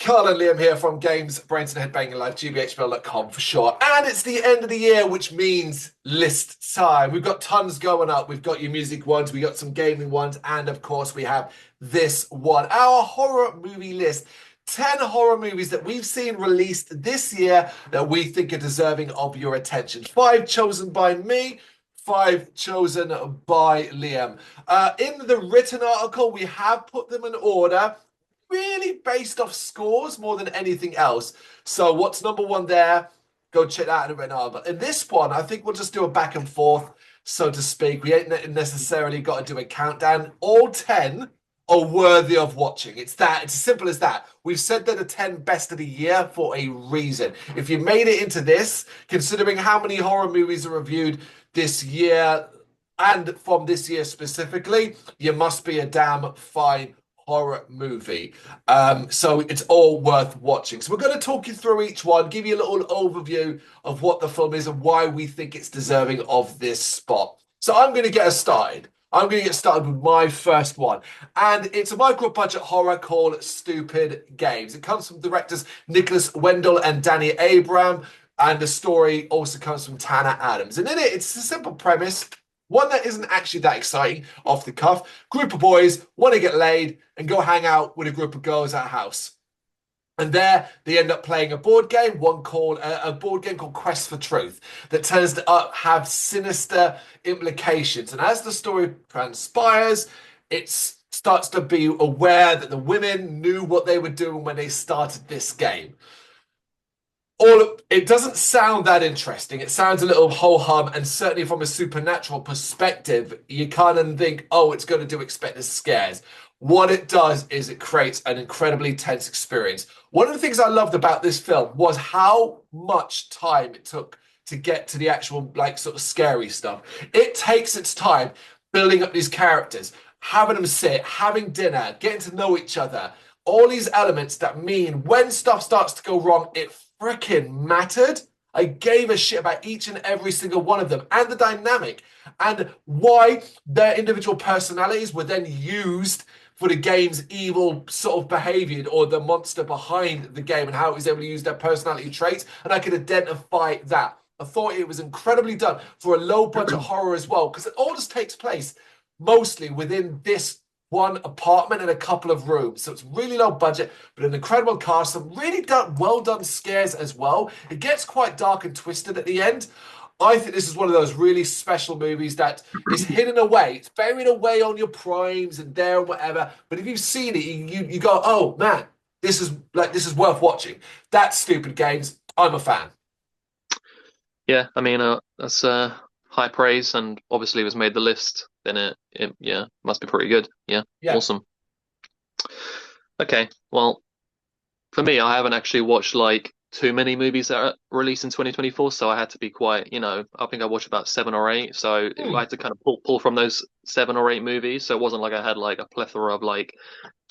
Carl and Liam here from Brrraaanins A Head-Banging Life, gbhbl.com for sure. And it's the end of the year, which means list time. We've got tons going up. We've got your music ones, we got some gaming ones, and of course we have this one, our horror movie list. 10 horror movies that we've seen released this year that we think are deserving of your attention. 5 chosen by me, 5 chosen by Liam. In the written article, we have put them in order, really based off scores more than anything else. So what's number 1 there? Go check that out in the written article. In this one, I think we'll just do a back and forth, so to speak. We ain't necessarily got to do a countdown. All 10 are worthy of watching. It's as simple as that. We've said they're the 10 best of the year for a reason. If you made it into this, considering how many horror movies are reviewed this year and from this year specifically, you must be a damn fine horror movie. So it's all worth watching. So we're going to talk you through each one, give you a little overview of what the film is and why we think it's deserving of this spot. So I'm going to get us started. I'm going to get started with my first one. And it's a micro-budget horror called Stupid Games. It comes from directors Nicholas Wendell and Danny Abram. And the story also comes from Tanner Adams. And in it, it's a simple premise. One that isn't actually that exciting off the cuff. Group of boys want to get laid and go hang out with a group of girls at a house. And there they end up playing a board game, a board game called Quest for Truth, that turns to have sinister implications. And as the story transpires, it starts to be aware that the women knew what they were doing when they started this game. It doesn't sound that interesting. It sounds a little ho-hum, and certainly from a supernatural perspective, you kind of think, oh, it's going to do expected scares. What it does is it creates an incredibly tense experience. One of the things I loved about this film was how much time it took to get to the actual, sort of scary stuff. It takes its time building up these characters, having them sit, having dinner, getting to know each other. All these elements that mean when stuff starts to go wrong, it freaking mattered. I gave a shit about each and every single one of them and the dynamic and why their individual personalities were then used for the game's evil sort of behavior, or the monster behind the game, and how it was able to use their personality traits. And I could identify that. I thought it was incredibly done for a low budget horror as well, because it all just takes place mostly within this one apartment and a couple of rooms. So it's really low budget, but an incredible cast, some really well done scares as well. It gets quite dark and twisted at the end. I think this is one of those really special movies that is hidden away. It's buried away on your primes and there and whatever. But if you've seen it, you go, oh man, this is worth watching. That's Stupid Games. I'm a fan. Yeah, I mean, that's high praise, and obviously it was made the list. Then it must be pretty good. Yeah, awesome. Okay, well, for me, I haven't actually watched too many movies that are released in 2024, so I had to be quite, I think I watched about 7 or 8, so I had to kind of pull from those 7 or 8 movies, so it wasn't like I had a plethora of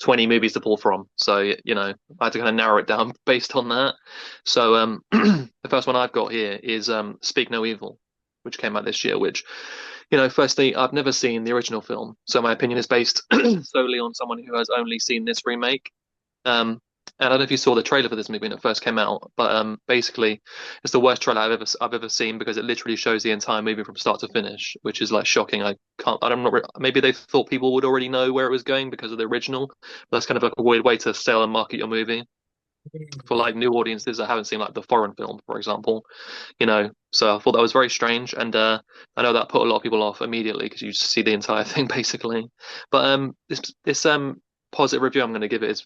20 movies to pull from. So I had to kind of narrow it down based on that. So the first one I've got here is Speak No Evil, which came out this year, which, firstly, I've never seen the original film, so my opinion is based solely on someone who has only seen this remake. And I don't know if you saw the trailer for this movie when it first came out, but basically, it's the worst trailer I've ever seen, because it literally shows the entire movie from start to finish, which is shocking. Maybe they thought people would already know where it was going because of the original, but that's kind of a weird way to sell and market your movie for new audiences that haven't seen the foreign film, for example. So I thought that was very strange, and I know that put a lot of people off immediately because you just see the entire thing basically. But this positive review I'm going to give it is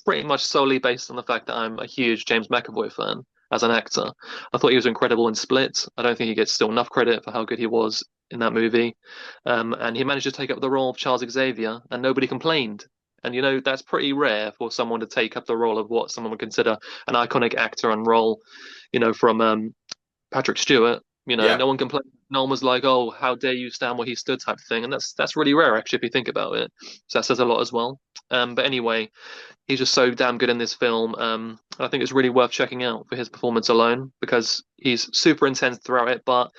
pretty much solely based on the fact that I'm a huge James McAvoy fan as an actor. I thought he was incredible in Split. I don't think he gets still enough credit for how good he was in that movie. And he managed to take up the role of Charles Xavier, and nobody complained. And that's pretty rare for someone to take up the role of what someone would consider an iconic actor and role, from Patrick Stewart. No one complained. No one was like, "Oh, how dare you stand where he stood," type of thing. And that's really rare, actually, if you think about it. So that says a lot as well. But anyway, he's just so damn good in this film. I think it's really worth checking out for his performance alone, because he's super intense throughout it, but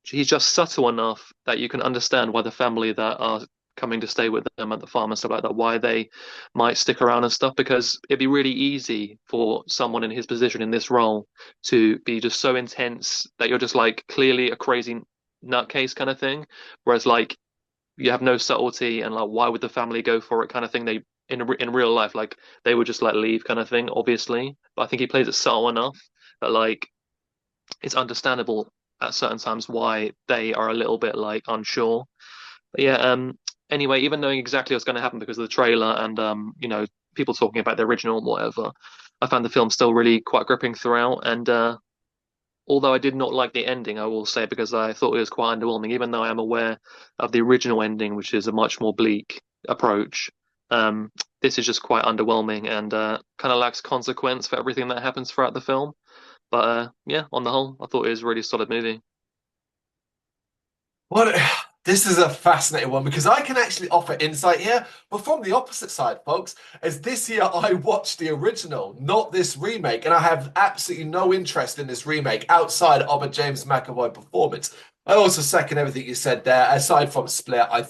he's just subtle enough that you can understand why the family that are coming to stay with them at the farm and stuff like that, why they might stick around and stuff, because it'd be really easy for someone in his position in this role to be just so intense that you're just like clearly a crazy nutcase kind of thing. Whereas like you have no subtlety and like why would the family go for it kind of thing. They in real life like they would just like leave kind of thing, obviously. But I think he plays it subtle enough that like it's understandable at certain times why they are a little bit like unsure. But yeah, anyway, even knowing exactly what's going to happen because of the trailer and people talking about the original and whatever, I found the film still really quite gripping throughout. And although I did not like the ending, I will say, because I thought it was quite underwhelming, even though I am aware of the original ending, which is a much more bleak approach. This is just quite underwhelming and kind of lacks consequence for everything that happens throughout the film. But yeah, on the whole, I thought it was a really solid movie. What this is a fascinating one because I can actually offer insight here, but from the opposite side, folks, as this year I watched the original, not this remake, and I have absolutely no interest in this remake outside of a James McAvoy performance. I also second everything you said there. Aside from Split, I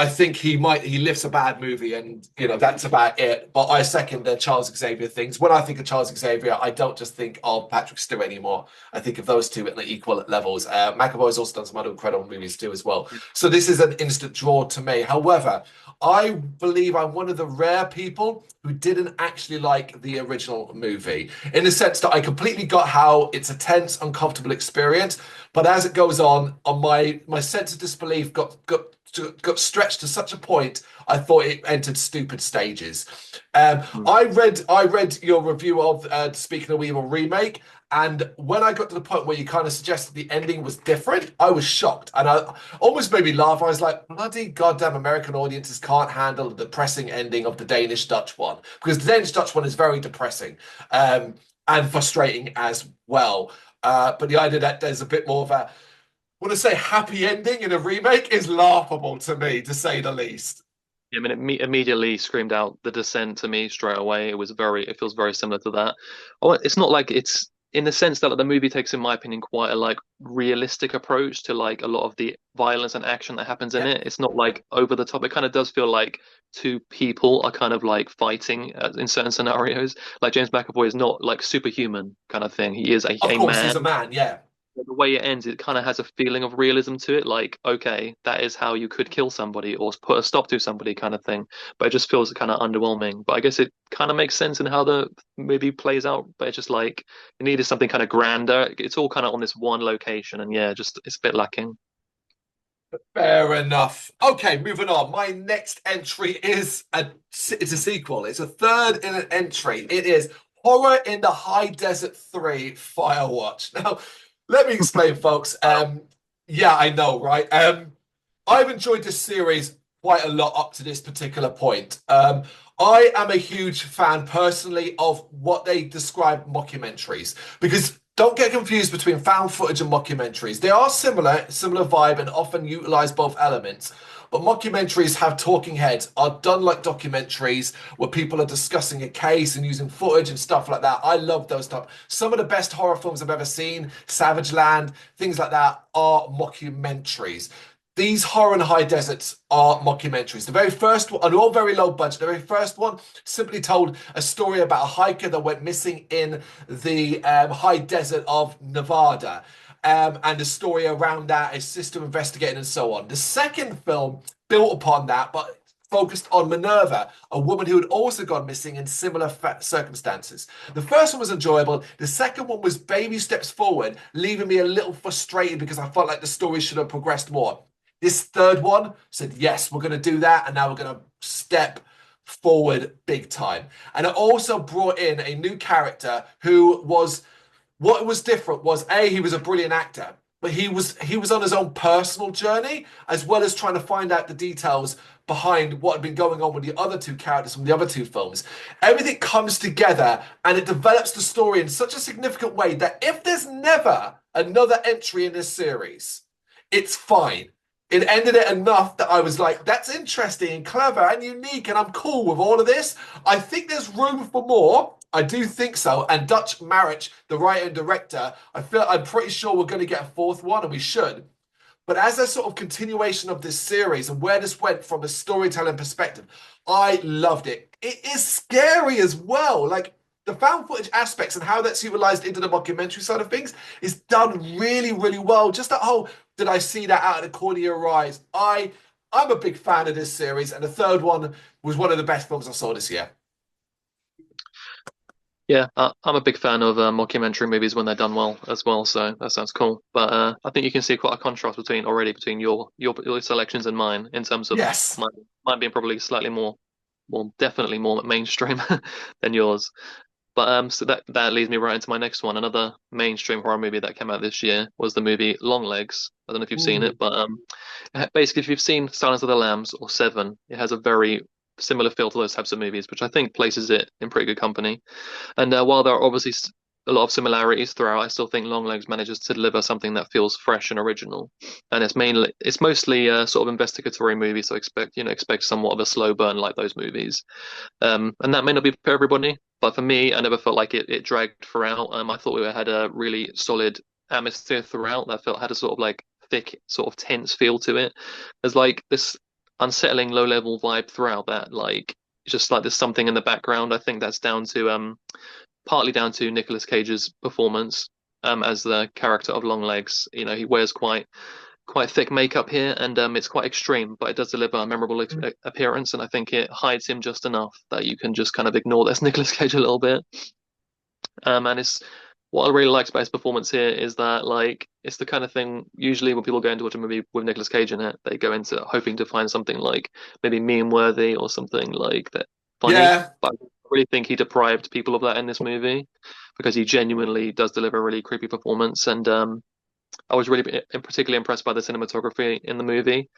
think he lifts a bad movie, and that's about it. But I second the Charles Xavier things. When I think of Charles Xavier, I don't just think of Patrick Stewart anymore. I think of those two at equal levels. McAvoy's also done some other incredible movies too as well. So this is an instant draw to me. However, I believe I'm one of the rare people who didn't actually like the original movie, in the sense that I completely got how it's a tense, uncomfortable experience, but as it goes on my sense of disbelief got stretched to such a point I thought it entered stupid stages. I read your review of Speaking of Evil remake, and when I got to the point where you kind of suggested the ending was different, I was shocked, and I almost made me laugh. I was like, bloody goddamn American audiences can't handle the depressing ending of the Danish Dutch one, because the Danish Dutch one is very depressing and frustrating as well. But the idea that there's a bit more of a, want to say, happy ending in a remake is laughable to me, to say the least. I mean, it immediately screamed out The Descent to me straight away. It feels very similar to that. Oh, it's not like it's in the sense that like, the movie takes, in my opinion, quite a like realistic approach to like a lot of the violence and action that happens in Yeah, it. It's not like over the top. It kind of does feel like two people are kind of like fighting in certain scenarios. Like James McAvoy is not like superhuman kind of thing. He is of a course he's man. a man. Yeah. The way it ends, it kind of has a feeling of realism to it, like, okay, that is how you could kill somebody or put a stop to somebody, kind of thing. But it just feels kind of underwhelming. But I guess it kind of makes sense in how the movie plays out. But it's just like it needed something kind of grander. It's all kind of on this one location, and yeah, just it's a bit lacking. Fair enough. Okay, moving on. My next entry is it's a sequel. It's a third in an entry. It is Horror in the High Desert 3 Firewatch. Now, let me explain, folks. Wow. Yeah, I know, right? I've enjoyed this series quite a lot up to this particular point. I am a huge fan personally of what they describe mockumentaries, because don't get confused between found footage and mockumentaries. They are similar vibe, and often utilize both elements. But mockumentaries have talking heads, are done like documentaries where people are discussing a case and using footage and stuff like that. I love those stuff. Some of the best horror films I've ever seen, Savage Land, things like that, are mockumentaries. These Horror in the High Deserts are mockumentaries. The very first one, and all very low budget, the very first one simply told a story about a hiker that went missing in the high desert of Nevada. And the story around that, his sister investigating, and so on. The second film built upon that, but focused on Minerva, a woman who had also gone missing in similar circumstances. The first one was enjoyable. The second one was baby steps forward, leaving me a little frustrated because I felt like the story should have progressed more. This third one said, yes, we're going to do that. And now we're going to step forward big time. And it also brought in a new character who was, what was different was, A, he was a brilliant actor, but he was on his own personal journey, as well as trying to find out the details behind what had been going on with the other two characters from the other two films. Everything comes together and it develops the story in such a significant way that if there's never another entry in this series, it's fine. It ended it enough that I was like, that's interesting and clever and unique, and I'm cool with all of this. I think there's room for more. I do think so. And Dutch Marich, the writer and director, I'm pretty sure we're going to get a fourth one, and we should. But as a sort of continuation of this series and where this went from a storytelling perspective, I loved it. It is scary as well. Like the found footage aspects and how that's utilized into the mockumentary side of things is done really, really well. Just that whole, did I see that out of the corner of your eyes? I'm a big fan of this series, and the third one was one of the best films I saw this year. Yeah, I'm a big fan of mockumentary movies when they're done well as well, so that sounds cool. But I think you can see quite a contrast between your selections and mine in terms of Yes. mine being probably slightly more, well, definitely more mainstream than yours. But so that leads me right into my next one. Another mainstream horror movie that came out this year was the movie Longlegs. I don't know if you've seen it, Ooh. but basically, if you've seen Silence of the Lambs or Seven, it has a very similar feel to those types of movies, which I think places it in pretty good company. And while there are obviously a lot of similarities throughout, I still think Longlegs manages to deliver something that feels fresh and original. And it's mostly a sort of investigatory movie, so expect somewhat of a slow burn like those movies. And that may not be for everybody, but for me, I never felt like it dragged throughout. I thought we had a really solid atmosphere throughout that felt had a sort of like thick, sort of tense feel to it. There's like this unsettling low level vibe throughout that like just like there's something in the background. I think that's down to partly down to Nicolas Cage's performance as the character of Longlegs. You know, he wears quite thick makeup here, and it's quite extreme, but it does deliver a memorable appearance, and I think it hides him just enough that you can just kind of ignore that's Nicolas Cage a little bit. And it's what I really liked about his performance here is that like it's the kind of thing usually when people go into watch a movie with Nicolas Cage in it, they go into hoping to find something like maybe meme worthy or something like that funny. Yeah. But I really think he deprived people of that in this movie because he genuinely does deliver a really creepy performance. And I was really particularly impressed by the cinematography in the movie.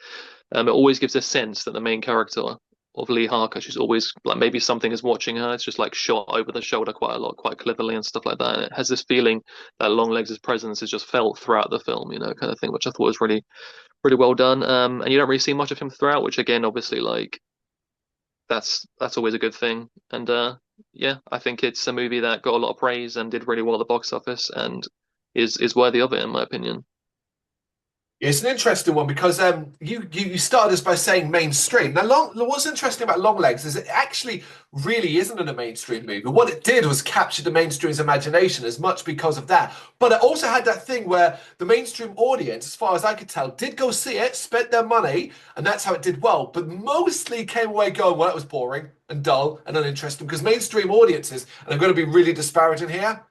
It always gives a sense that the main character of Lee Harker, she's always like maybe something is watching her. It's just like shot over the shoulder quite a lot, quite cleverly and stuff like that. And it has this feeling that Longlegs' presence is just felt throughout the film, kind of thing, which I thought was really, really well done. And you don't really see much of him throughout, which again, obviously, like that's always a good thing. And yeah, I think it's a movie that got a lot of praise and did really well at the box office and is worthy of it in my opinion. It's an interesting one because you started us by saying mainstream. Now, what's interesting about Longlegs is it actually really isn't in a mainstream movie. What it did was capture the mainstream's imagination as much because of that. But it also had that thing where the mainstream audience, as far as I could tell, did go see it, spent their money, and that's how it did well. But mostly came away going, well, it was boring and dull and uninteresting because mainstream audiences, and I'm going to be really disparaging here,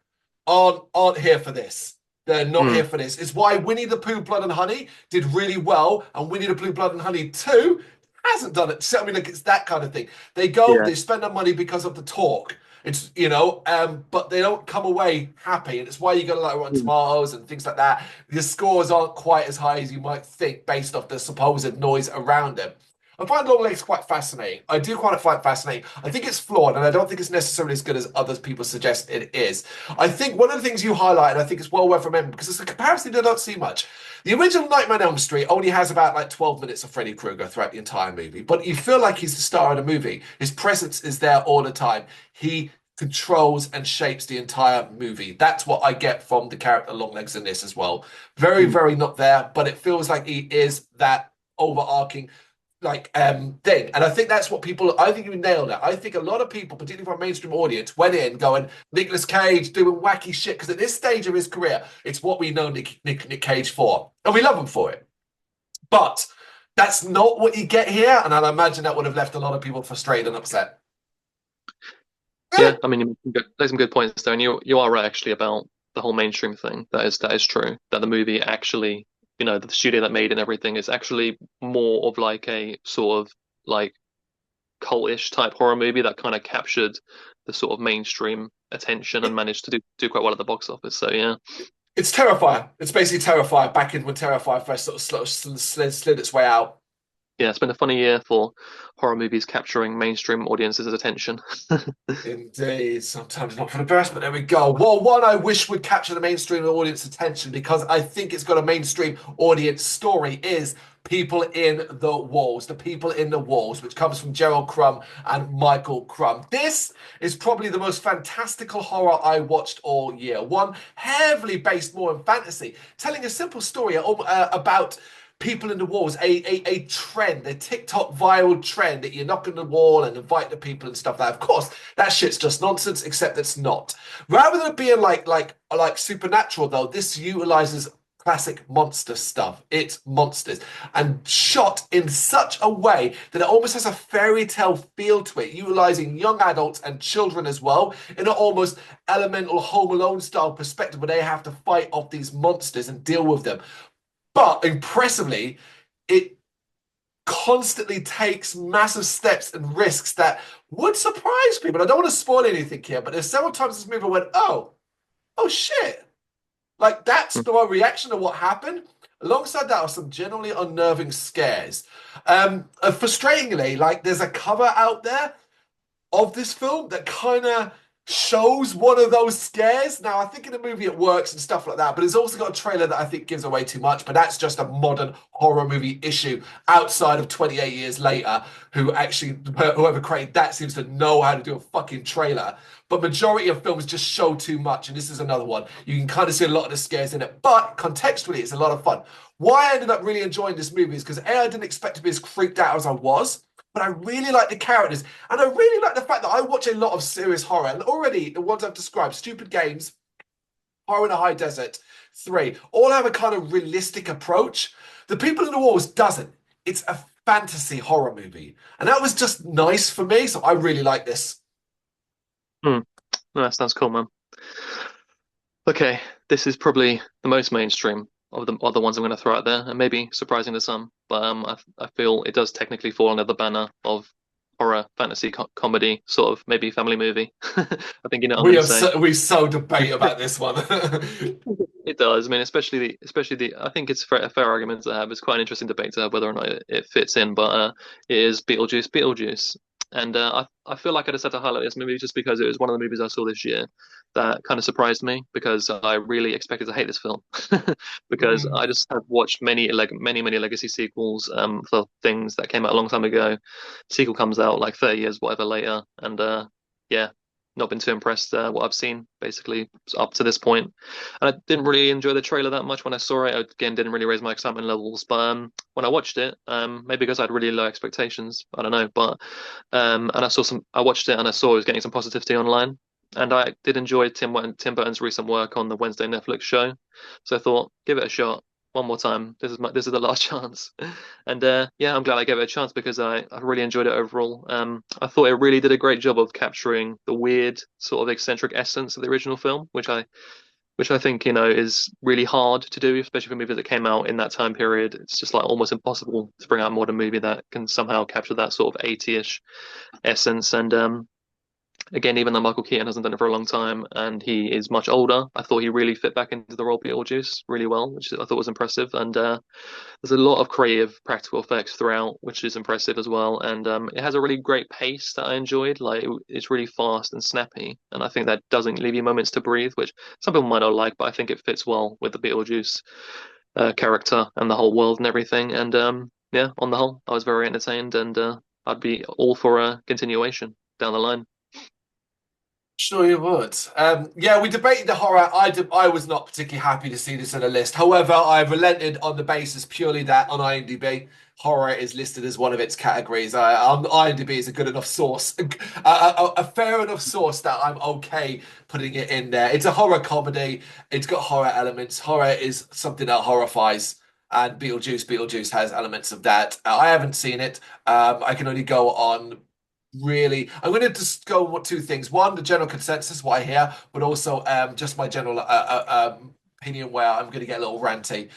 aren't here for this. They're not here Mm, for this. It's why Winnie the Pooh, Blood and Honey did really well, and Winnie the Pooh, Blood and Honey 2 hasn't done it. So, I mean, like, it's that kind of thing. They go, yeah. they spend their money because of the talk. It's, but they don't come away happy. And it's why you go to like Rotten Mm, Tomatoes and things like that. The scores aren't quite as high as you might think based off the supposed noise around them. I find Longlegs quite fascinating. I do quite find it fascinating. I think it's flawed, and I don't think it's necessarily as good as other people suggest it is. I think one of the things you highlight, and I think it's well worth remembering, because it's a comparison you don't see much. The original Nightmare on Elm Street only has about like 12 minutes of Freddy Krueger throughout the entire movie, but you feel like he's the star of the movie. His presence is there all the time. He controls and shapes the entire movie. That's what I get from the character Longlegs in this as well. Very, mm. very not there, but it feels like he is that overarching thing. And I think that's what I think you nailed it. I think a lot of people, particularly from a mainstream audience, went in going, Nicolas Cage doing wacky shit. Because at this stage of his career, it's what we know Nick Cage for. And we love him for it. But that's not what you get here. And I imagine that would have left a lot of people frustrated and upset. Yeah, I mean, you there's some good points there, and you are right actually about the whole mainstream thing. That is true. That the movie actually, the studio that made it and everything is actually more of like a sort of like cultish type horror movie that kind of captured the sort of mainstream attention and managed to do quite well at the box office. So yeah, It's Terrifier. It's basically Terrifier back in when Terrifier first sort of slid its way out. yeah, it's been a funny year for horror movies capturing mainstream audiences' attention. Indeed, sometimes not for the best, but there we go. Well, one I wish would capture the mainstream audience attention because I think it's got a mainstream audience story is People in the Walls, The People in the Walls, which comes from Gerald Crumb and Michael Crumb. This is probably the most fantastical horror I watched all year. One heavily based more in fantasy, telling a simple story about people in the walls, a trend, a TikTok viral trend that you knock on the wall and invite the people and stuff. That, of course, that shit's just nonsense, except it's not. Rather than it being like supernatural, though, this utilizes classic monster stuff. It's monsters and shot in such a way that it almost has a fairy tale feel to it, utilizing young adults and children as well in an almost elemental Home Alone style perspective where they have to fight off these monsters and deal with them. But impressively, it constantly takes massive steps and risks that would surprise people. I don't want to spoil anything here, but there's several times this movie I went, oh shit. Like, that's the reaction to what happened. Alongside that are some generally unnerving scares. Frustratingly, like, there's a cover out there of this film that kind of shows one of those scares. Now, I think in the movie it works and stuff like that, but it's also got a trailer that I think gives away too much. But that's just a modern horror movie issue outside of 28 years later, whoever created that seems to know how to do a fucking trailer. But majority of films just show too much, and this is another one. You can kind of see a lot of the scares in it, but contextually, it's a lot of fun. Why I ended up really enjoying this movie is because A, I didn't expect to be as freaked out as I was, but I really like the characters, and I really like the fact that I watch a lot of serious horror, and already the ones I've described, Stupid Games, Horror in a High Desert, 3, all have a kind of realistic approach. The People in the Walls doesn't. It's a fantasy horror movie, and that was just nice for me, so I really like this. No, that sounds cool, man. Okay, this is probably the most mainstream of the ones I'm going to throw out there, and maybe surprising to some, but I feel it does technically fall under the banner of horror, fantasy, comedy, sort of maybe family movie. I think you know what I'm going to say. We so debate about this one. It does. I mean, especially the. I think it's a fair argument to have. It's quite an interesting debate to have whether or not it fits in, but it is Beetlejuice. And I feel like I just had to highlight this movie just because it was one of the movies I saw this year that kind of surprised me because I really expected to hate this film because I just have watched many legacy sequels for things that came out a long time ago. Sequel comes out like 30 years whatever later, and yeah, not been too impressed what I've seen basically up to this point. And I didn't really enjoy the trailer that much when I saw it. I, again, didn't really raise my excitement levels. But when I watched it, maybe because I had really low expectations, I don't know. But and I watched it and I saw it was getting some positivity online. And I did enjoy Tim Burton's recent work on the Wednesday Netflix show. So I thought, give it a shot one more time. This is the last chance. And yeah, I'm glad I gave it a chance because I really enjoyed it overall. I thought it really did a great job of capturing the weird sort of eccentric essence of the original film, which I think, you know, is really hard to do, especially for movies that came out in that time period. It's just like almost impossible to bring out a modern movie that can somehow capture that sort of 80-ish essence. And again, even though Michael Keaton hasn't done it for a long time and he is much older, I thought he really fit back into the role Beetlejuice really well, which I thought was impressive. And there's a lot of creative practical effects throughout, which is impressive as well. And it has a really great pace that I enjoyed. Like it's really fast and snappy, and I think that doesn't leave you moments to breathe, which some people might not like, but I think it fits well with the Beetlejuice character and the whole world and everything. And yeah, on the whole, I was very entertained, and I'd be all for a continuation down the line. Sure you would. Yeah, we debated the horror. I was not particularly happy to see this on the list. However, I relented on the basis purely that on IMDb, horror is listed as one of its categories. IMDb is a good enough source, a fair enough source that I'm okay putting it in there. It's a horror comedy. It's got horror elements. Horror is something that horrifies. And Beetlejuice has elements of that. I haven't seen it. I can only go on really. I'm going to just go on two things. One, the general consensus, what I hear, but also just my general opinion where I'm going to get a little ranty,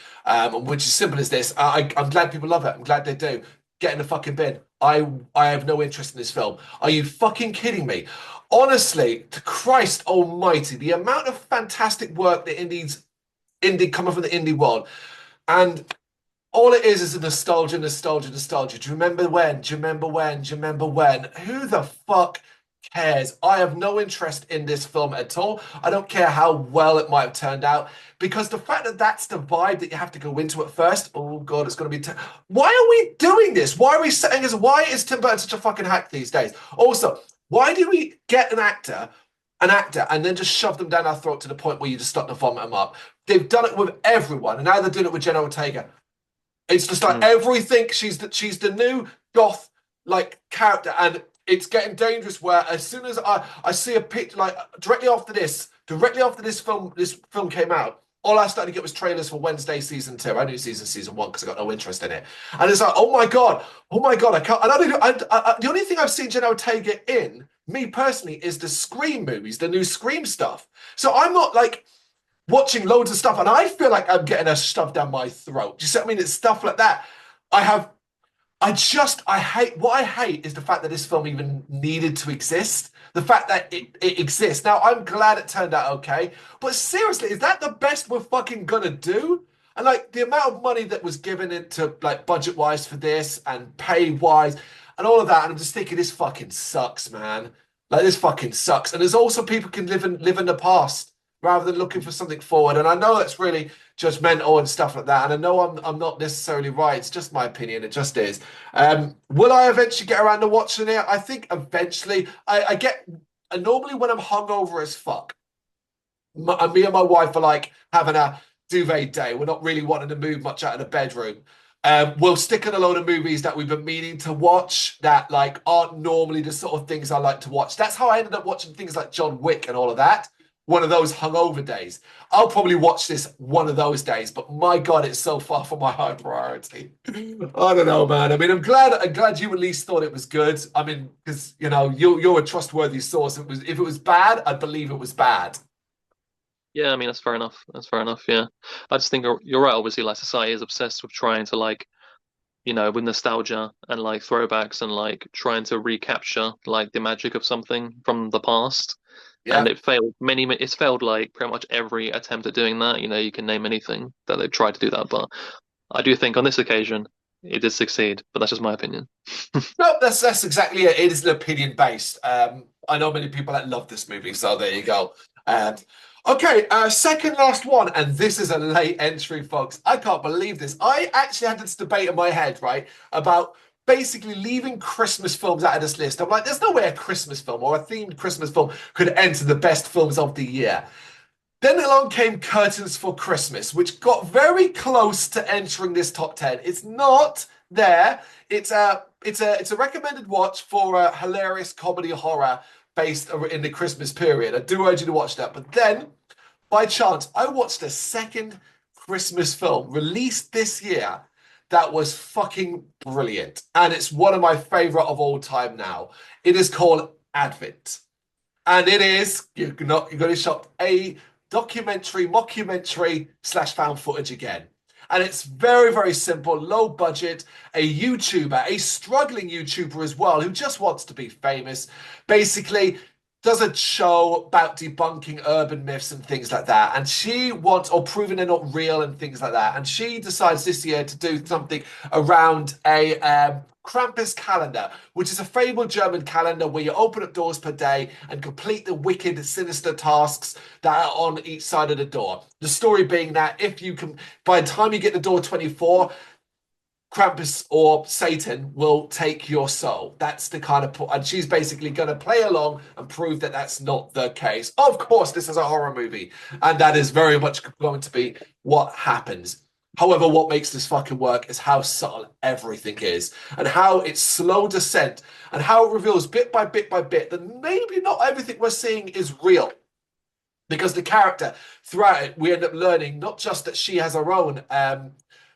which is simple as this. I'm glad people love it. I'm glad they do. Get in the fucking bin. I have no interest in this film. Are you fucking kidding me? Honestly, to Christ almighty, the amount of fantastic work that indie coming from the indie world, and all it is a nostalgia. Do you remember when? Do you remember when? Do you remember when? Who the fuck cares? I have no interest in this film at all. I don't care how well it might have turned out, because the fact that that's the vibe that you have to go into at first. Oh God, it's going to be. Why are we doing this? Why are we setting us? Why is Tim Burton such a fucking hack these days? Also, why do we get an actor, and then just shove them down our throat to the point where you just start to vomit them up? They've done it with everyone, and now they're doing it with Jenna Ortega. It's just like everything. She's the new goth like character, and it's getting dangerous. Where as soon as I see a picture, like directly after this film came out, all I started to get was trailers for Wednesday season 2. I knew season 1 because I got no interest in it, and it's like, oh my god, I can't. And the only thing I've seen Jenna Ortega in, me personally, is the Scream movies, the new Scream stuff. So I'm not like watching loads of stuff, and I feel like I'm getting a stuff down my throat. Do you see what I mean? It's stuff like that. I hate, what I hate is the fact that this film even needed to exist. The fact that it exists. Now, I'm glad it turned out okay, but seriously, is that the best we're fucking gonna do? And like the amount of money that was given into like budget-wise for this and pay-wise and all of that, and I'm just thinking this fucking sucks, man. Like this fucking sucks. And there's also people can live in the past rather than looking for something forward. And I know that's really judgmental and stuff like that. And I know I'm not necessarily right. It's just my opinion. It just is. Will I eventually get around to watching it? I think eventually. I get normally when I'm hungover as fuck. Me and my wife are like having a duvet day. We're not really wanting to move much out of the bedroom. We'll stick in a load of movies that we've been meaning to watch that like aren't normally the sort of things I like to watch. That's how I ended up watching things like John Wick and all of that. One of those hungover days. I'll probably watch this one of those days, but my God, it's so far from my high priority. I don't know, man. I mean, I'm glad you at least thought it was good. I mean, because you know, you're a trustworthy source. If it was bad, I believe it was bad. Yeah, I mean that's fair enough. That's fair enough. Yeah, I just think you're right. Obviously, like society is obsessed with trying to like, with nostalgia and like throwbacks and like trying to recapture like the magic of something from the past. And Yeah. it failed it's failed like pretty much every attempt at doing that. You can name anything that they've tried to do that, but I do think on this occasion it did succeed. But that's just my opinion. No, that's exactly it. It is an opinion based. I know many people that love this movie, so there you go. Okay, second last one, and this is a late entry, folks. I can't believe this. I actually had this debate in my head, right, about basically leaving Christmas films out of this list. I'm like, there's no way a Christmas film or a themed Christmas film could enter the best films of the year. Then along came Curtains for Christmas, which got very close to entering this top 10. It's not there. It's a recommended watch for a hilarious comedy horror based in the Christmas period. I do urge you to watch that. But then, by chance, I watched a second Christmas film released this year that was fucking brilliant. And it's one of my favorite of all time now. It is called Advent. And it is, you're going to shock, a mockumentary / found footage again. And it's very, very simple, low budget, a YouTuber, a struggling YouTuber as well, who just wants to be famous, basically does a show about debunking urban myths and things like that. And she wants, or proving they're not real and things like that. And she decides this year to do something around a Krampus calendar, which is a fabled German calendar where you open up doors per day and complete the wicked, sinister tasks that are on each side of the door. The story being that if you can, by the time you get to door 24, Krampus or Satan will take your soul. That's the kind of, and she's basically going to play along and prove that that's not the case. Of course, this is a horror movie, and that is very much going to be what happens. However, what makes this fucking work is how subtle everything is, and how it's slow descent, and how it reveals bit by bit by bit that maybe not everything we're seeing is real. Because the character, throughout it, we end up learning not just that she has her own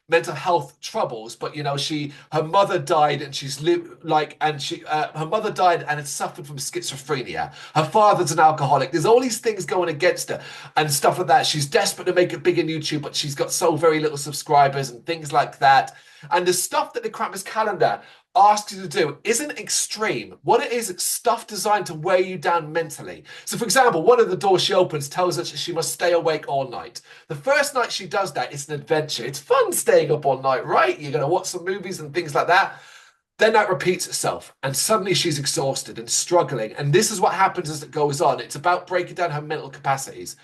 mental health troubles, but her mother died and she's lived like, and her mother died and had suffered from schizophrenia. Her father's an alcoholic. There's all these things going against her and stuff like that. She's desperate to make it big in YouTube, but she's got so very little subscribers and things like that. And the stuff that the Krampus calendar asks you to do isn't extreme. What it is, it's stuff designed to weigh you down mentally. So, for example, one of the doors she opens tells her she must stay awake all night. The first night she does that, it's an adventure. It's fun staying up all night, right? You're going to watch some movies and things like that. Then that repeats itself, and suddenly she's exhausted and struggling. And this is what happens as it goes on. It's about breaking down her mental capacities.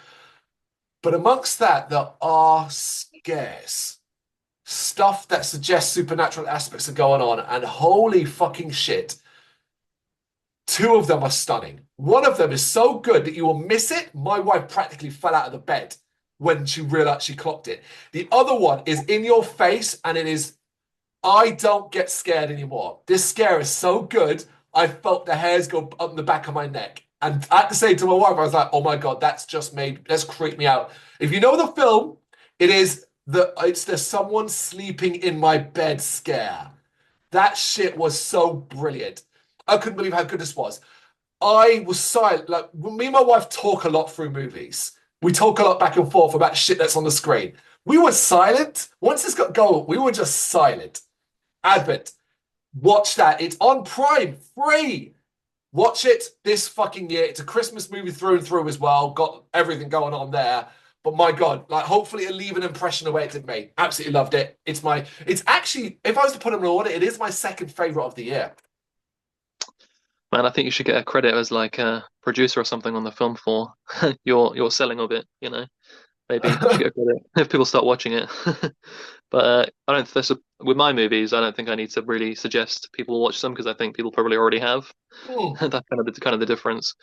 But amongst that, there are scares. Stuff that suggests supernatural aspects are going on, and holy fucking shit, 2 of them are stunning. One of them is so good that you will miss it. My wife practically fell out of the bed when she realized she clocked it. The other one is in your face, and it is I don't get scared anymore. This scare is so good. I felt the hairs go up the back of my neck. And I had to say to my wife, I was like, oh my God, that's creeped me out. If you know the film, it's the someone sleeping in my bed scare. That shit was so brilliant. I couldn't believe how good this was. I was silent. Like me and my wife talk a lot through movies. We talk a lot back and forth about shit that's on the screen. We were silent. Once this got going, we were just silent. Advent. Watch that. It's on Prime, free. Watch it this fucking year. It's a Christmas movie through and through as well. Got everything going on there. But my God, like hopefully it'll leave an impression the way it did me. Absolutely loved it. It's actually, if I was to put them in order, it is my second favorite of the year. Man, I think you should get a credit as like a producer or something on the film for your selling of it, you know. Maybe you should get a credit if people start watching it. But I don't. With my movies, I don't think I need to really suggest people watch them because I think people probably already have. Hmm. That's kind of the difference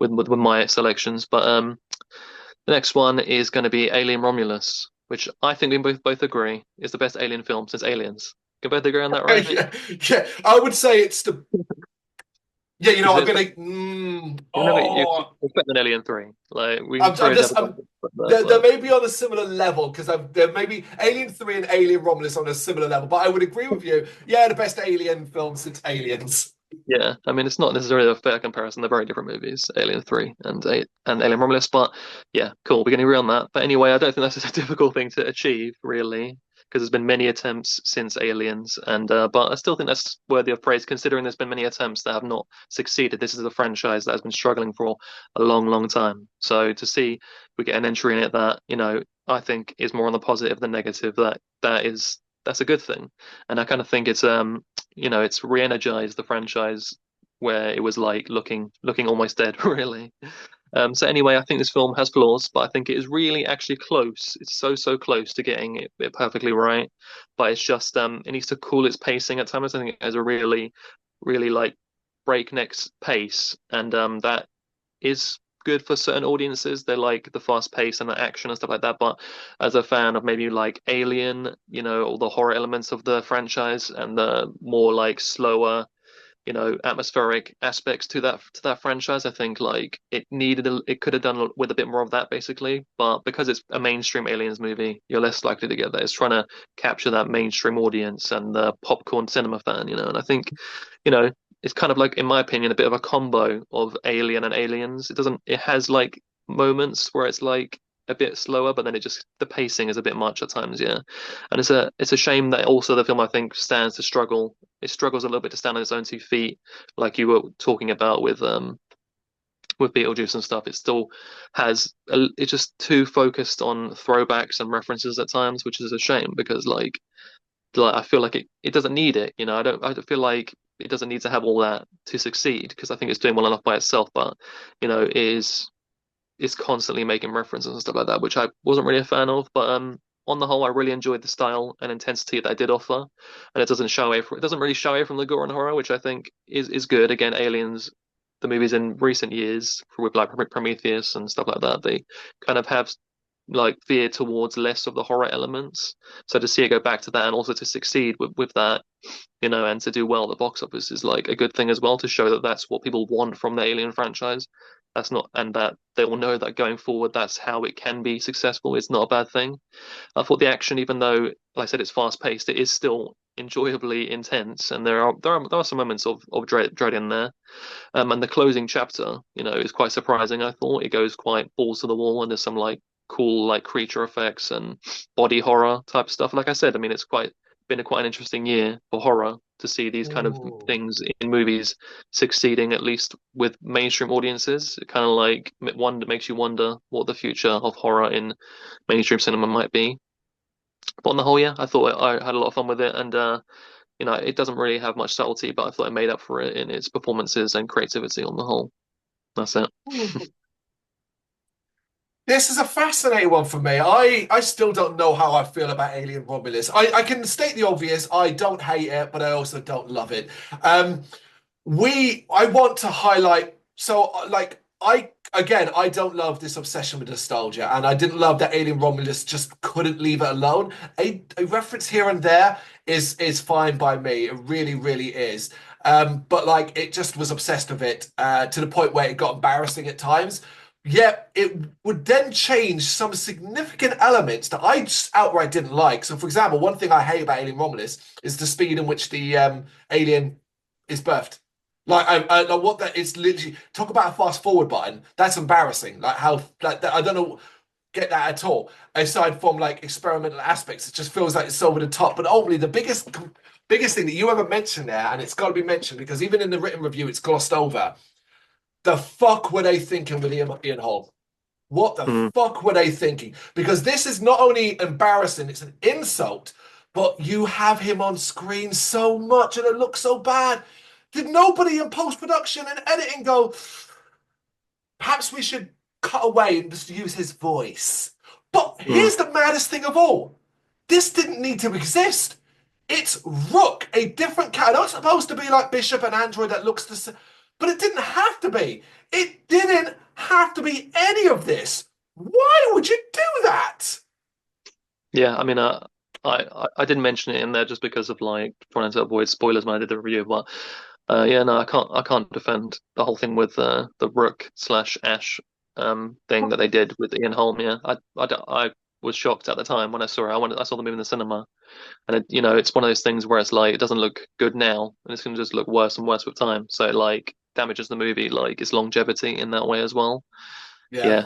with my selections. But the next one is going to be Alien Romulus, which I think we both agree is the best Alien film since Aliens. Can we both agree on that, right? Yeah, yeah. I would say it's the yeah. You know, Is I'm it? gonna. You're Oh, better than Alien 3. Like we can I'm probably have just. a I'm. debate about that, They're but maybe on a similar level because there may be Alien 3 and Alien Romulus on a similar level, but I would agree with you. Yeah, the best Alien film since Aliens. yeah, I mean it's not necessarily a fair comparison. They're very different movies, Alien 3 and Alien Romulus. But yeah, cool. We can agree on that. But anyway, I don't think that's a difficult thing to achieve, really, because there's been many attempts since Aliens, and but I still think that's worthy of praise considering there's been many attempts that have not succeeded. This is a franchise that has been struggling for a long, long time. So to see we get an entry in it that, I think is more on the positive than negative, that's a good thing. And I kind of think it's re-energized the franchise where it was like looking almost dead, really. So anyway, I think this film has flaws, but I think it is really actually close. It's so close to getting it perfectly right. But it's just it needs to cool its pacing at times. I think it has a really like breakneck pace, and that is good for certain audiences. They like the fast pace and the action and stuff like that. But as a fan of maybe like Alien, all the horror elements of the franchise and the more like slower, atmospheric aspects to that franchise, I think like it could have done with a bit more of that basically. But because it's a mainstream Aliens movie, you're less likely to get that. It's trying to capture that mainstream audience and the popcorn cinema fan, and I think, you know, it's kind of like, in my opinion, a bit of a combo of Alien and Aliens. It has like moments where it's like a bit slower, but then the pacing is a bit much at times, yeah. And it's a shame that also the film, I think, stands to struggle. It struggles a little bit to stand on its own 2 feet, like you were talking about with Beetlejuice and stuff. It still it's just too focused on throwbacks and references at times, which is a shame because like I feel like it doesn't need it. I don't feel like it doesn't need to have all that to succeed because I think it's doing well enough by itself. But it is constantly making references and stuff like that, which I wasn't really a fan of. But on the whole, I really enjoyed the style and intensity that it did offer, and it doesn't really shy away from the gore and horror, which I think is good. Again, Aliens, the movies in recent years with like Prometheus and stuff like that, they kind of have like veered towards less of the horror elements. So to see it go back to that and also to succeed with that, and to do well at the box office is like a good thing as well to show that that's what people want from the Alien franchise. That's not, and that they will know that going forward, that's how it can be successful. It's not a bad thing. I thought the action, even though, like I said, it's fast paced, it is still enjoyably intense, and there are some moments of dread in there. And the closing chapter, is quite surprising. I thought it goes quite balls to the wall, and there's some like cool like creature effects and body horror type stuff. Like I said, I mean, it's quite an interesting year for horror to see these kind of Ooh. things in movies succeeding at least with mainstream audiences. It kind of like makes you wonder what the future of horror in mainstream cinema might be. But on the whole, yeah, I thought I had a lot of fun with it, and it doesn't really have much subtlety, but I thought it made up for it in its performances and creativity on the whole. That's it. This is a fascinating one for me. I still don't know how I feel about Alien Romulus. I can state the obvious. I don't hate it, but I also don't love it. I want to highlight. So, like, I don't love this obsession with nostalgia, and I didn't love that Alien Romulus just couldn't leave it alone. A reference here and there is fine by me. It really, really is. But like it just was obsessed with it to the point where it got embarrassing at times. Yet it would then change some significant elements that I just outright didn't like. So, for example, one thing I hate about Alien Romulus is the speed in which the alien is birthed. Like, like what that is literally talk about a fast forward button. That's embarrassing. Like how like that, I don't know get that at all. Aside from like experimental aspects, it just feels like it's over the top. But ultimately, the biggest thing that you ever mentioned there, and it's got to be mentioned because even in the written review, it's glossed over. The fuck were they thinking with Ian Holm? What the Mm. fuck were they thinking? Because this is not only embarrassing, it's an insult, but you have him on screen so much and it looks so bad. Did nobody in post-production and editing go, perhaps we should cut away and just use his voice? But Mm. here's the maddest thing of all. This didn't need to exist. It's Rook, a different cat. I know it's supposed to be like Bishop and Android that looks the same, but it didn't have to be. It didn't have to be any of this. Why would you do that? Yeah, I mean, I didn't mention it in there just because of like trying to avoid spoilers when I did the review, but yeah, no, I can't defend the whole thing with the Rook slash Ash thing that they did with Ian Holm. Yeah, I was shocked at the time when I saw it. I saw the movie in the cinema, and it's one of those things where it's like it doesn't look good now, and it's going to just look worse and worse with time. So it like damages the movie, like its longevity in that way as well. Yeah. Yeah,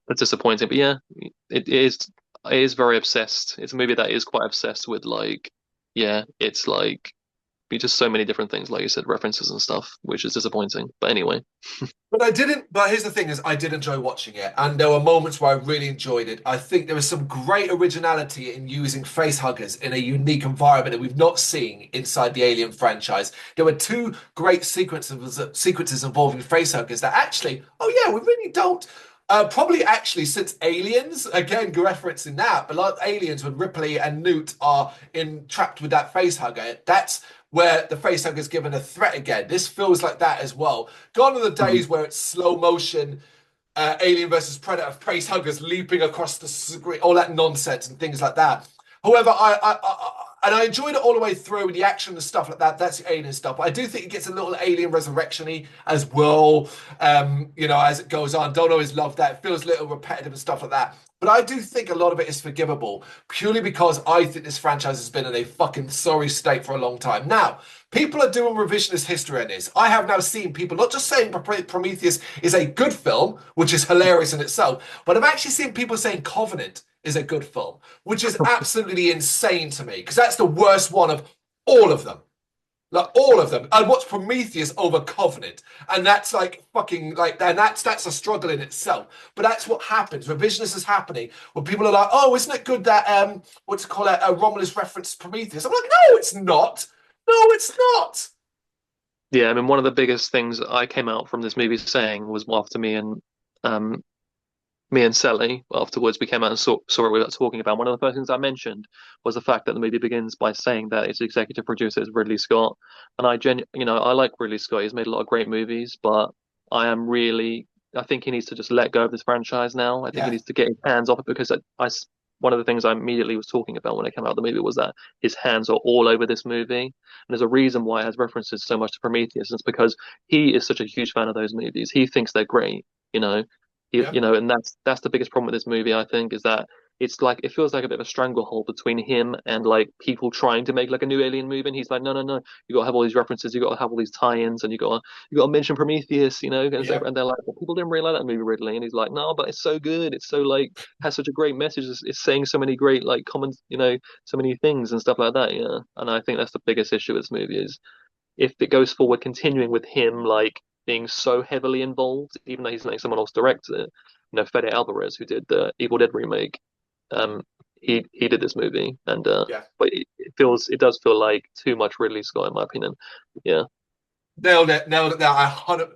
it's disappointing, but yeah, it is it is very obsessed. It's a movie that is quite obsessed with like, yeah, it's like just so many different things, like you said, references and stuff, which is disappointing. But anyway, But here's the thing is I did enjoy watching it, and there were moments where I really enjoyed it. I think there was some great originality in using face huggers in a unique environment that we've not seen inside the Alien franchise. There were two great sequences involving face huggers that actually, oh yeah, we really don't. Probably actually since Aliens, again referencing that, but like Aliens when Ripley and Newt are trapped with that face hugger, that's where the facehugger is given a threat again. This feels like that as well. Gone are the days where it's slow motion, Alien versus Predator, facehuggers leaping across the screen, all that nonsense and things like that. However, I enjoyed it all the way through the action and stuff like that. That's the Alien stuff. But I do think it gets a little Alien Resurrection-y as well. As it goes on. Don't always love that. It feels a little repetitive and stuff like that. But I do think a lot of it is forgivable purely because I think this franchise has been in a fucking sorry state for a long time. Now, people are doing revisionist history on this. I have now seen people not just saying Prometheus is a good film, which is hilarious in itself, but I've actually seen people saying Covenant is a good film, which is absolutely insane to me because that's the worst one of all of them. Like all of them. I watched Prometheus over Covenant, and that's like fucking like, and that's a struggle in itself. But that's what happens. Revisionist is happening when people are like, "Oh, isn't it good that what's it called a Romulus reference Prometheus?" I'm like, "No, it's not. No, it's not." yeah, I mean, one of the biggest things I came out from this movie saying was after um, me and Sally afterwards we came out and saw it without talking about. One of the first things I mentioned was the fact that the movie begins by saying that its executive producer is Ridley Scott, and I like Ridley Scott. He's made a lot of great movies, but I think he needs to just let go of this franchise now. I think he Yeah, needs to get his hands off it because one of the things I immediately was talking about when it came out of the movie was that his hands are all over this movie, and there's a reason why it has references so much to Prometheus. It's because he is such a huge fan of those movies. He thinks they're great, you know. yeah, And that's the biggest problem with this movie, I think, is that it's like it feels like a bit of a stranglehold between him and like people trying to make like a new Alien movie. And he's like, no, no, no, you got to have all these references, you got to have all these tie-ins, and you got to mention Prometheus, yeah. and they're like, well, people didn't really like that movie, Ridley, and he's like, no, but it's so good, it's so like has such a great message, it's saying so many great like comments, so many things and stuff like that, yeah. And I think that's the biggest issue with this movie is if it goes forward, continuing with him like being so heavily involved, even though he's letting someone else direct it. Fede Alvarez, who did the Evil Dead remake, um, he did this movie, and Yeah. but it does feel like too much Ridley Scott in my opinion. Yeah. Nailed it, nailed it. Now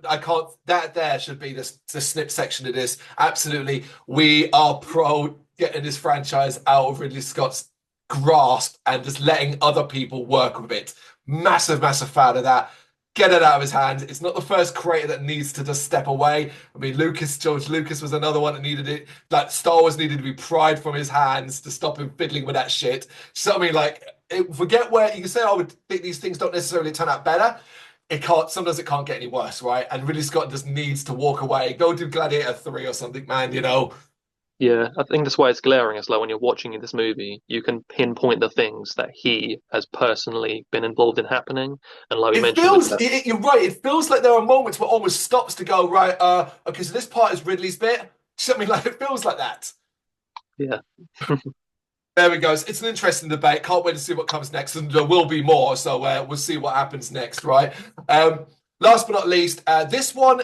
I can't. That there should be the snip section of this. Absolutely, we are pro getting this franchise out of Ridley Scott's grasp and just letting other people work with it. Massive, massive fan of that. get it out of his hands. It's not the first creator that needs to just step away. I mean, George Lucas was another one that needed it. Like Star Wars needed to be pried from his hands to stop him fiddling with that shit. So I mean, like, forget where you can say, "I would think these things don't necessarily turn out better." It can't. Sometimes it can't get any worse, right? And Ridley Scott just needs to walk away. Go do Gladiator 3 or something, man. You know. Yeah, I think that's why it's glaring. It's like when you're watching this movie, you can pinpoint the things that he has personally been involved in happening. And like we It mentioned with feels, that, you're right. It feels like there are moments where it almost stops to go, right, okay, so this part is Ridley's bit. Something like it feels like that. yeah. There we go. It's an interesting debate. Can't wait to see what comes next, and there will be more. So we'll see what happens next, right? Um, Last but not least, this one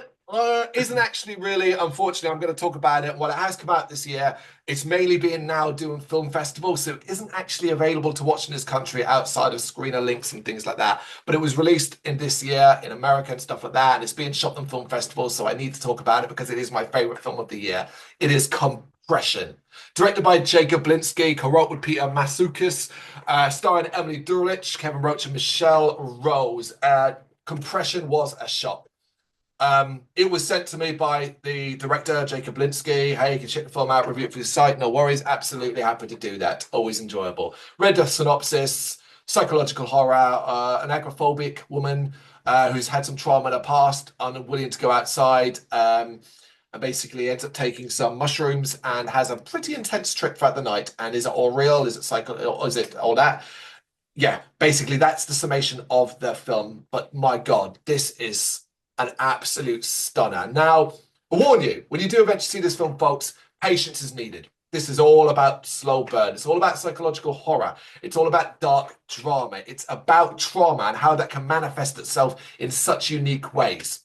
isn't actually really. Unfortunately, I'm going to talk about it. Well, it has come out this year. It's mainly being now doing film festivals, so it isn't actually available to watch in this country outside of screener links and things like that. But it was released in this year in America and stuff like that, and it's being shot in film festivals. So I need to talk about it because it is my favorite film of the year. It is Compression. Directed by Jacob Blinsky, co-wrote with Peter Masukis, starring Emily Dulich, Kevin Roach, and Michelle Rose. Compression was a shock. It was sent to me by the director, Jacob Blinsky. Hey, you can check the film out, review it for your site. No worries. Absolutely happy to do that. Always enjoyable. Read the synopsis, psychological horror, an agoraphobic woman who's had some trauma in her past, unwilling to go outside. And basically ends up taking some mushrooms and has a pretty intense trip throughout the night. And is it all real? Is it psycho? Or is it all that? Yeah, basically that's the summation of the film. But my God, this is an absolute stunner. Now, I warn you, when you do eventually see this film, folks, patience is needed. This is all about slow burn. It's all about psychological horror. It's all about dark drama. It's about trauma and how that can manifest itself in such unique ways.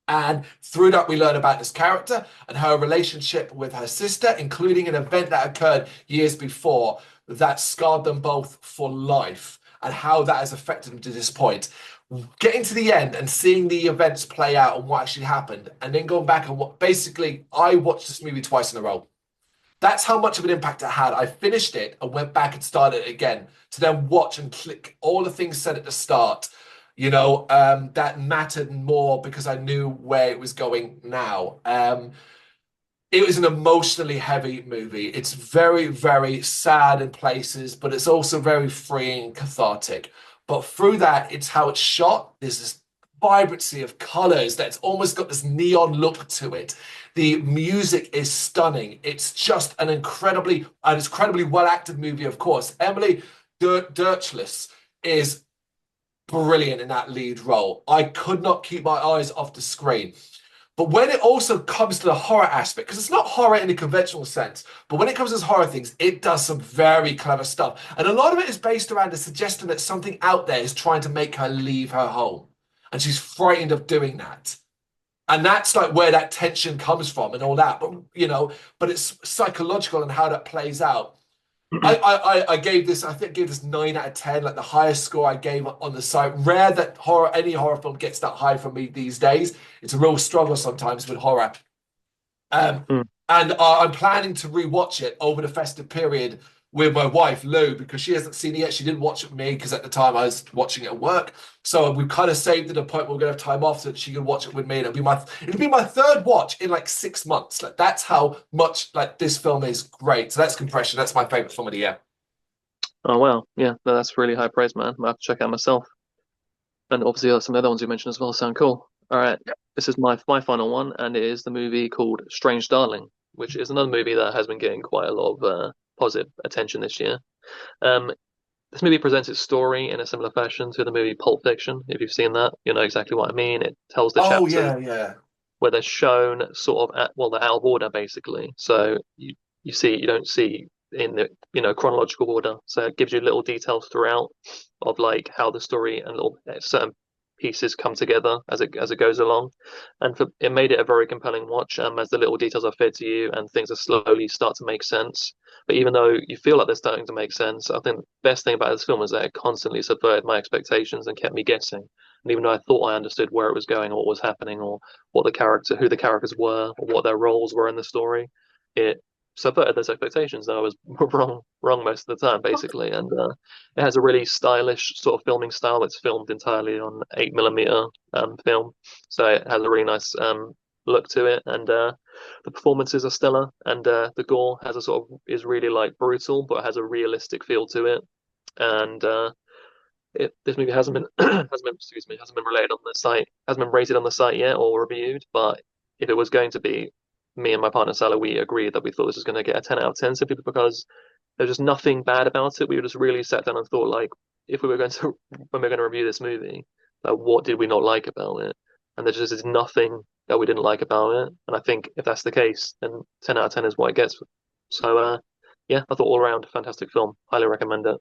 And through that, we learn about this character and her relationship with her sister, including an event that occurred years before that scarred them both for life and how that has affected them to this point. Getting to the end and seeing the events play out and what actually happened, and then going back and what basically, I watched this movie twice in a row. That's how much of an impact it had. I finished it and went back and started it again to then watch and click all the things said at the start, that mattered more because I knew where it was going now. It was an emotionally heavy movie. It's very, very sad in places, but it's also very freeing and cathartic. But through that, it's how it's shot. There's this vibrancy of colors that's almost got this neon look to it. The music is stunning. It's just an incredibly well acted movie, of course. Emily Dirchlis is brilliant in that lead role. I could not keep my eyes off the screen. But when it also comes to the horror aspect, because it's not horror in the conventional sense, but when it comes to horror things, it does some very clever stuff. And a lot of it is based around the suggestion that something out there is trying to make her leave her home. And she's frightened of doing that. And that's like where that tension comes from and all that. But it's psychological and how that plays out. I gave this, I think, gave this 9 out of 10, like the highest score I gave on the site. Rare that any horror film gets that high from me these days. It's a real struggle sometimes with horror. Mm. And I'm planning to rewatch it over the festive period with my wife Lou because she hasn't seen it yet. She didn't watch it with me because at the time I was watching it at work. So we kind of saved it a point where we're gonna have time off so that she can watch it with me. And it'll be my third watch in like 6 months. Like that's how much like this film is great. So that's Compression. That's my favorite film of the year. Oh wow, yeah, that's really high praise, man. I have to check out myself. And obviously, some of the other ones you mentioned as well sound cool. All right, this is my final one, and it is the movie called Strange Darling, which is another movie that has been getting quite a lot of positive attention this year. Um, this movie presents its story in a similar fashion to the movie Pulp Fiction. If you've seen that, you know exactly what I mean. It tells the Oh chapters yeah, yeah. where they're shown sort of they're out of order basically. So you don't see in the chronological order. So it gives you little details throughout of like how the story and little certain pieces come together as it goes along, and it made it a very compelling watch. As the little details are fed to you and things are slowly start to make sense. But even though you feel like they're starting to make sense, I think the best thing about this film is that it constantly subverted my expectations and kept me guessing. And even though I thought I understood where it was going or what was happening or who the characters were, or what their roles were in the story, it subverted those expectations. I was wrong most of the time, basically. And it has a really stylish sort of filming style. It's filmed entirely on 8mm film, so it has a really nice look to it. And the performances are stellar, and the gore has a sort of is really like brutal, but has a realistic feel to it. And this movie hasn't been hasn't been related on the site, hasn't been rated on the site yet or reviewed. But if it was going to be, me and my partner Salah, we agreed that we thought this was going to get a 10 out of 10 simply because there's just nothing bad about it. We just really sat down and thought, like, if we were going to when we are going to review this movie, like, what did we not like about it? And there just is nothing that we didn't like about it. And I think if that's the case, then 10 out of 10 is what it gets. So yeah, I thought all around fantastic film. Highly recommend it.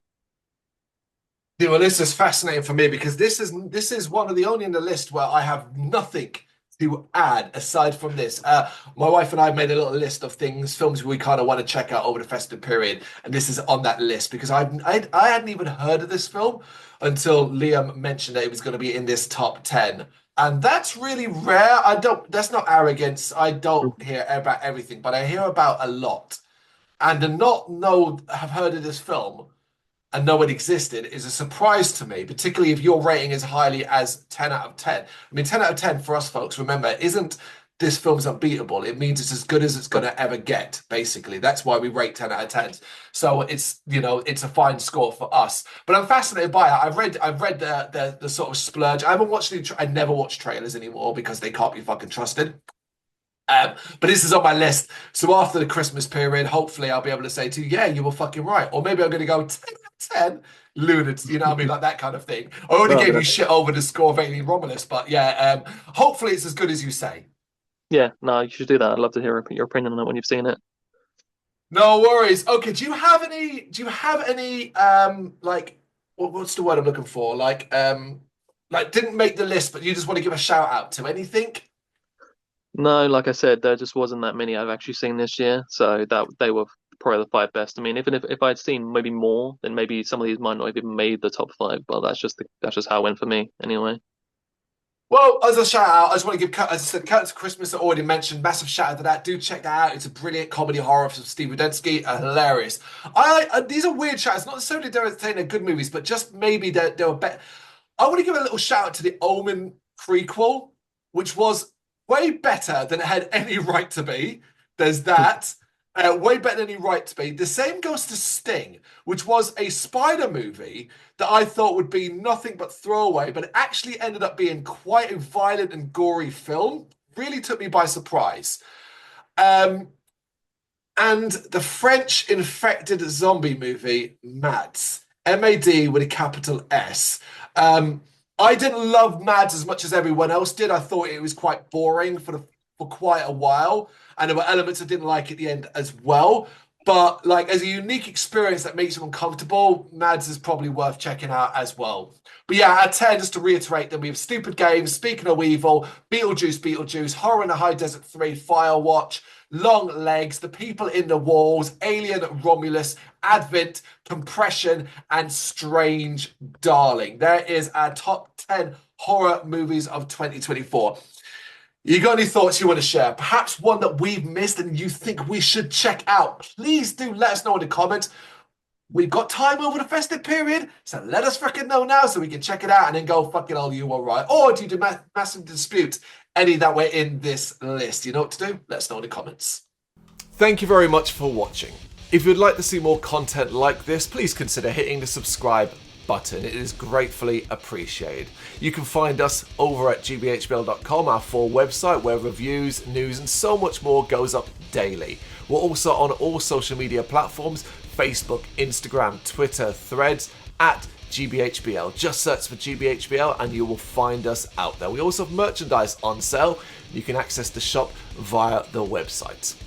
Yeah, well, this is fascinating for me because this is one of the only in the list where I have nothing to add aside from this. My wife and I made a little list of films we kind of want to check out over the festive period, and this is on that list because I hadn't even heard of this film until Liam mentioned that it was going to be in this top 10. And that's really rare. That's not arrogance. I don't hear about everything, but I hear about a lot. And to not have heard of this film and know it existed is a surprise to me, particularly if you're rating as highly as 10 out of 10. I mean, 10 out of 10 for us folks, remember, isn't this film's unbeatable. It means it's as good as it's going to ever get, basically. That's why we rate 10 out of 10. So it's, it's a fine score for us. But I'm fascinated by it. I've read the sort of splurge. I haven't watched I never watch trailers anymore because they can't be fucking trusted. But this is on my list. So after the Christmas period, hopefully I'll be able to say to you, yeah, you were fucking right. Or maybe I'm going to go 10 out of 10 lunatic, you know what I mean? Like that kind of thing. I already gave you shit over the score of Alien Romulus, but yeah, hopefully it's as good as you say. Yeah, no, you should do that. I'd love to hear your opinion on it when you've seen it. No worries. Okay, do you have any like what's the word I'm looking for? Like didn't make the list, but you just want to give a shout out to anything? No, like I said, there just wasn't that many I've actually seen this year, so that they were probably the five best. I mean, even if I'd seen maybe more, then maybe some of these might not have even made the top five. But that's just how it went for me anyway. Well, as a shout out, I just want to give, as I said, Curtains of Christmas, I already mentioned, massive shout out to that. Do check that out. It's a brilliant comedy horror from Steve Rudensky, hilarious. These are weird shouts, not necessarily they're saying they're good movies, but just maybe they're better. I want to give a little shout out to the Omen prequel, which was way better than it had any right to be. There's that. Way better than any right to be. The same goes to Sting, which was a spider movie that I thought would be nothing but throwaway, but it actually ended up being quite a violent and gory film. Really took me by surprise. And the French infected zombie movie, Mads. M-A-D with a capital S. I didn't love Mads as much as everyone else did. I thought it was quite boring for quite a while. And there were elements I didn't like at the end as well. But like as a unique experience that makes you uncomfortable, Mads is probably worth checking out as well. But yeah, at 10, just to reiterate that we have Stupid Games, Speaking of Evil, Beetlejuice, Horror in the High Desert 3, Firewatch, Long Legs, The People in the Walls, Alien Romulus, Advent, Compression, and Strange Darling. There is our top 10 horror movies of 2024. You got any thoughts you want to share? Perhaps one that we've missed and you think we should check out? Please do let us know in the comments. We've got time over the festive period, so let us freaking know now so we can check it out and then go fucking oh, you all right. Or do you massive dispute any that were in this list? You know what to do? Let us know in the comments. Thank you very much for watching. If you'd like to see more content like this, please consider hitting the subscribe button. It is gratefully appreciated. You can find us over at gbhbl.com, our full website where reviews, news and so much more goes up daily. We're also on all social media platforms, Facebook, Instagram, Twitter, Threads, at GBHBL. Just search for GBHBL and you will find us out there. We also have merchandise on sale. You can access the shop via the website.